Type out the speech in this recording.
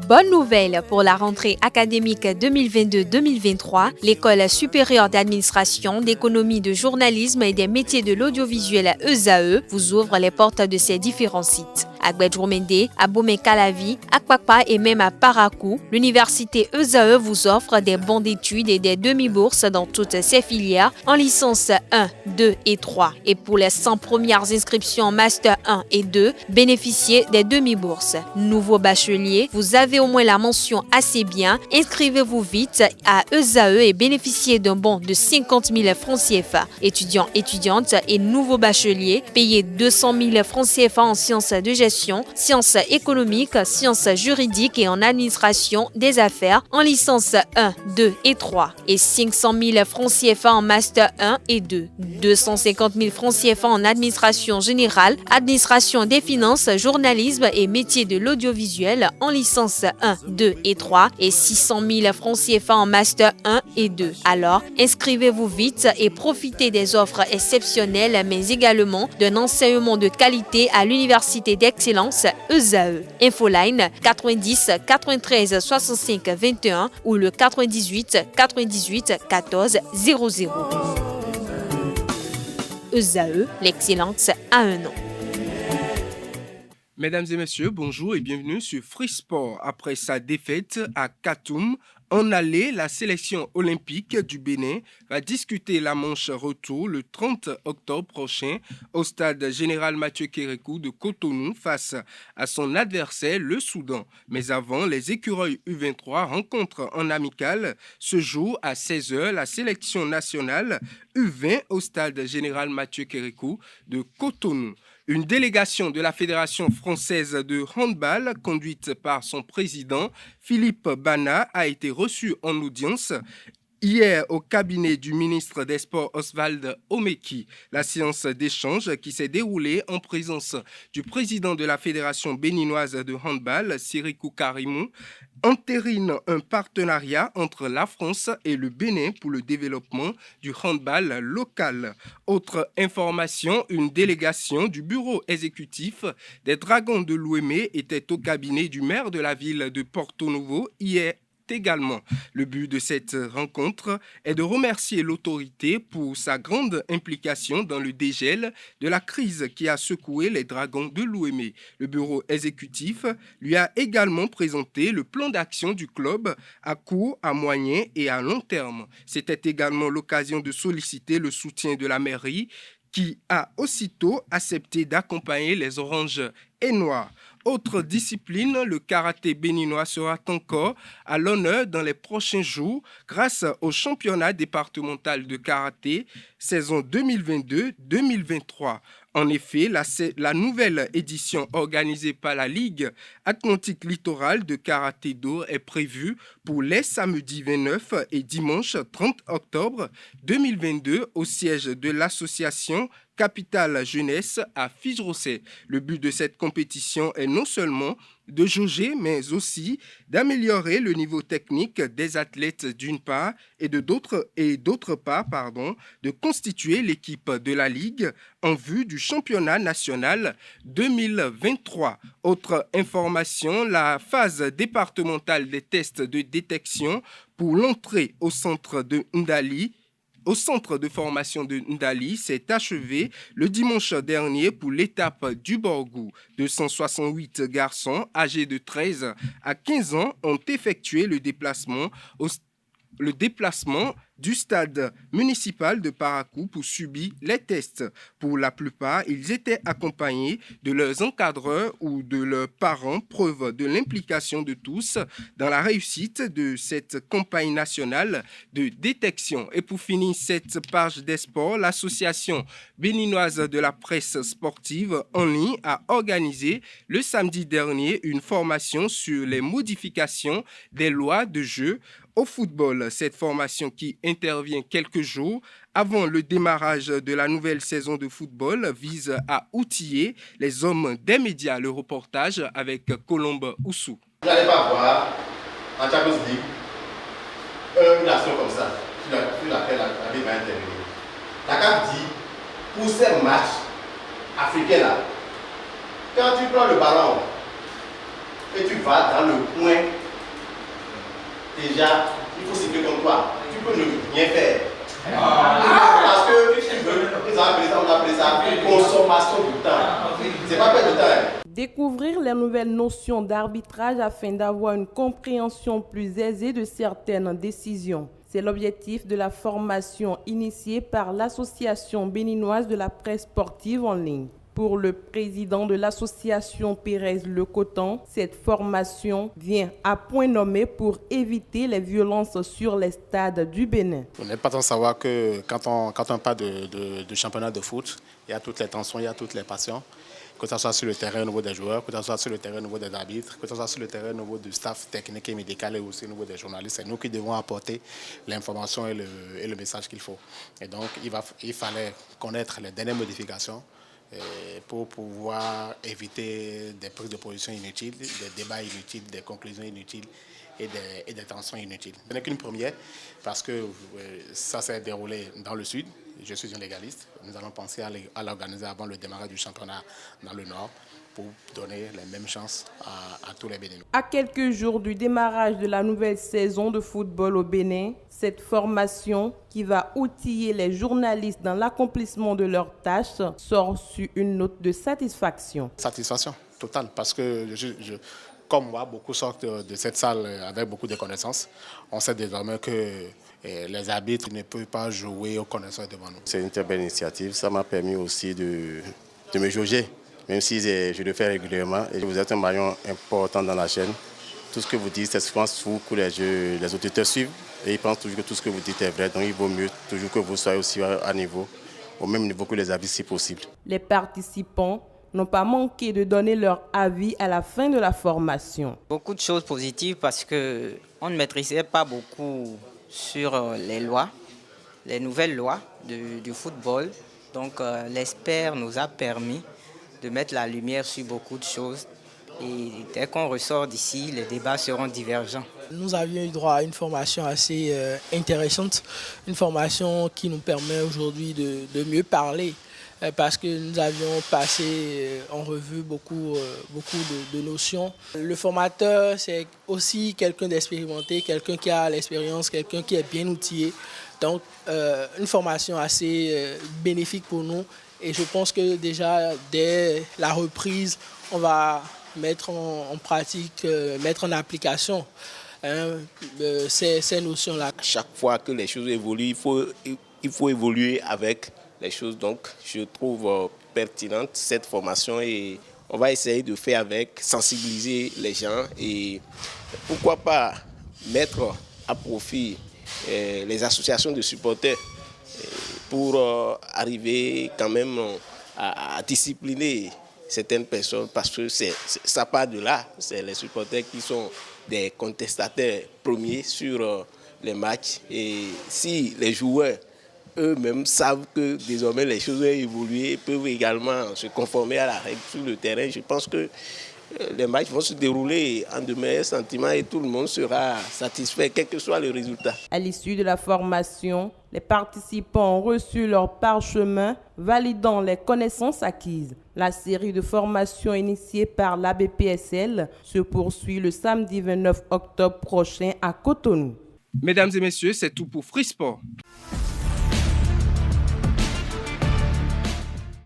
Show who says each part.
Speaker 1: Bonne nouvelle pour la rentrée académique 2022-2023, l'École supérieure d'administration, d'économie, de journalisme et des métiers de l'audiovisuel ESAE vous ouvre les portes de ses différents sites. À Gbedjourmende, à Bomé-Calavi, à Kpakpa et même à Parakou, l'université ESAE vous offre des bons d'études et des demi-bourses dans toutes ses filières en licence 1, 2 et 3. Et pour les 100 premières inscriptions en master 1 et 2, bénéficiez des demi-bourses. Nouveau bachelier, vous avez au moins la mention assez bien, inscrivez-vous vite à ESAE et bénéficiez d'un bon de 50 000 francs CFA. Étudiants, étudiantes et nouveaux bacheliers, payez 200 000 francs CFA en sciences de gestion, sciences économiques, sciences juridiques et en administration des affaires en licence 1, 2 et 3 et 500 000 francs CFA en master 1 et 2, 250 000 francs CFA en administration générale, administration des finances, journalisme et métiers de l'audiovisuel en licence 1, 2 et 3 et 600 000 francs CFA en master 1 et 2. Alors, inscrivez-vous vite et profitez des offres exceptionnelles mais également d'un enseignement de qualité à l'université d'excellence ESAE. Infoline 90 93 65 21 ou le 98 98 14 00. ESAE, l'excellence à un nom.
Speaker 2: Mesdames et messieurs, bonjour et bienvenue sur Free Sport. Après sa défaite à Katoum, en aller, la sélection olympique du Bénin va discuter la manche retour le 30 octobre prochain au stade général Mathieu Kérékou de Cotonou face à son adversaire, le Soudan. Mais avant, les écureuils U23 rencontrent en amical ce jour à 16h la sélection nationale U20 au stade général Mathieu Kérékou de Cotonou. Une délégation de la Fédération française de handball, conduite par son président Philippe Bana, a été reçue en audience hier au cabinet du ministre des Sports Oswald Omeki. La séance d'échange qui s'est déroulée en présence du président de la Fédération béninoise de handball, Sirikou Karimou, entérine un partenariat entre la France et le Bénin pour le développement du handball local. Autre information, une délégation du bureau exécutif des Dragons de Louémé était au cabinet du maire de la ville de Porto Novo hier également. Le but de cette rencontre est de remercier l'autorité pour sa grande implication dans le dégel de la crise qui a secoué les Dragons de Louémé. Le bureau exécutif lui a également présenté le plan d'action du club à court, à moyen et à long terme. C'était également l'occasion de solliciter le soutien de la mairie qui a aussitôt accepté d'accompagner les Oranges et Noirs. Autre discipline, le karaté béninois sera encore à l'honneur dans les prochains jours grâce au championnat départemental de karaté saison 2022-2023. En effet, la nouvelle édition organisée par la Ligue Atlantique Littorale de Karaté d'eau est prévue pour les samedis 29 et dimanche 30 octobre 2022 au siège de l'association Capitale Jeunesse à Fige-Rossay. Le but de cette compétition est non seulement de jauger, mais aussi d'améliorer le niveau technique des athlètes d'une part et d'autre part, de constituer l'équipe de la Ligue en vue du championnat national 2023. Autre information, la phase départementale des tests de détection pour l'entrée au centre de Ndali au centre de formation de Ndali s'est achevé le dimanche dernier pour l'étape du Borgou. 268 garçons âgés de 13 à 15 ans ont effectué le déplacement du stade municipal de Parakou pour subir les tests. Pour la plupart, ils étaient accompagnés de leurs encadreurs ou de leurs parents, preuve de l'implication de tous dans la réussite de cette campagne nationale de détection. Et pour finir cette page des sports, l'association béninoise de la presse sportive en ligne a organisé le samedi dernier une formation sur les modifications des lois de jeu au football. Cette formation qui intervient quelques jours avant le démarrage de la nouvelle saison de football vise à outiller les hommes des médias. Le reportage avec Colombe Oussou.
Speaker 3: Vous n'allez pas voir en Champions League une action comme ça sur laquelle la vie va intervenir. La CAF dit pour ces matchs africains là, Quand tu prends le ballon et tu vas dans le coin, déjà, il faut cibler comme toi. Tu peux ne rien faire. Parce que on appelle ça consommation du temps. C'est pas perdre de temps.
Speaker 4: Découvrir les nouvelles notions d'arbitrage afin d'avoir une compréhension plus aisée de certaines décisions. C'est l'objectif de la formation initiée par l'Association béninoise de la presse sportive en ligne. Pour le président de l'association Pérez Le Coton, cette formation vient à point nommé pour éviter les violences sur les stades du Bénin.
Speaker 5: On n'est pas sans savoir que quand on parle de championnat de foot, il y a toutes les tensions, il y a toutes les passions. Que ce soit sur le terrain au niveau des joueurs, que ce soit sur le terrain au niveau des arbitres, que ce soit sur le terrain au niveau du staff technique et médical et aussi au niveau des journalistes. C'est nous qui devons apporter l'information et le message qu'il faut. Et donc, il fallait connaître les dernières modifications pour pouvoir éviter des prises de position inutiles, des débats inutiles, des conclusions inutiles et des tensions inutiles. Ce n'est qu'une première parce que ça s'est déroulé dans le sud. Je suis un légaliste. Nous allons penser à l'organiser avant le démarrage du championnat dans le nord pour donner les mêmes chances à tous les Béninois.
Speaker 4: À quelques jours du démarrage de la nouvelle saison de football au Bénin, cette formation qui va outiller les journalistes dans l'accomplissement de leurs tâches sort sur une note de satisfaction.
Speaker 5: Satisfaction totale parce que comme moi, beaucoup sortent de cette salle avec beaucoup de connaissances. On sait désormais que les arbitres ne peuvent pas jouer aux connaissances devant nous.
Speaker 3: C'est une très belle initiative. Ça m'a permis aussi de me jauger, même si je le fais régulièrement. Et vous êtes un maillon important dans la chaîne. Tout ce que vous dites, c'est souvent vous que les auditeurs suivent. Et ils pensent toujours que tout ce que vous dites est vrai. Donc il vaut mieux toujours que vous soyez aussi à niveau, au même niveau que les arbitres si possible.
Speaker 4: Les participants n'ont pas manqué de donner leur avis à la fin de la formation.
Speaker 6: Beaucoup de choses positives parce qu'on ne maîtrisait pas beaucoup sur les lois, les nouvelles lois du football. Donc l'expert nous a permis de mettre la lumière sur beaucoup de choses. Et dès qu'on ressort d'ici, les débats seront divergents.
Speaker 7: Nous avions eu droit à une formation assez intéressante, une formation qui nous permet aujourd'hui de mieux parler. Parce que nous avions passé en revue beaucoup de notions. Le formateur, c'est aussi quelqu'un d'expérimenté, quelqu'un qui a l'expérience, quelqu'un qui est bien outillé. Donc, une formation assez bénéfique pour nous. Et je pense que déjà, dès la reprise, on va mettre en pratique, mettre en application ces notions-là.
Speaker 8: Chaque fois que les choses évoluent, il faut évoluer avec les choses. Donc, je trouve pertinente cette formation et on va essayer de faire avec, sensibiliser les gens et pourquoi pas mettre à profit les associations de supporters pour arriver quand même à discipliner certaines personnes parce que ça part de là. C'est les supporters qui sont des contestataires premiers sur les matchs et si les joueurs eux-mêmes savent que désormais les choses ont évolué, peuvent également se conformer à la règle sur le terrain. Je pense que les matchs vont se dérouler en de meilleurs sentiments et tout le monde sera satisfait, quel que soit le résultat.
Speaker 4: À l'issue de la formation, les participants ont reçu leur parchemin validant les connaissances acquises. La série de formations initiée par l'ABPSL se poursuit le samedi 29 octobre prochain à Cotonou.
Speaker 2: Mesdames et messieurs, c'est tout pour Free Sport.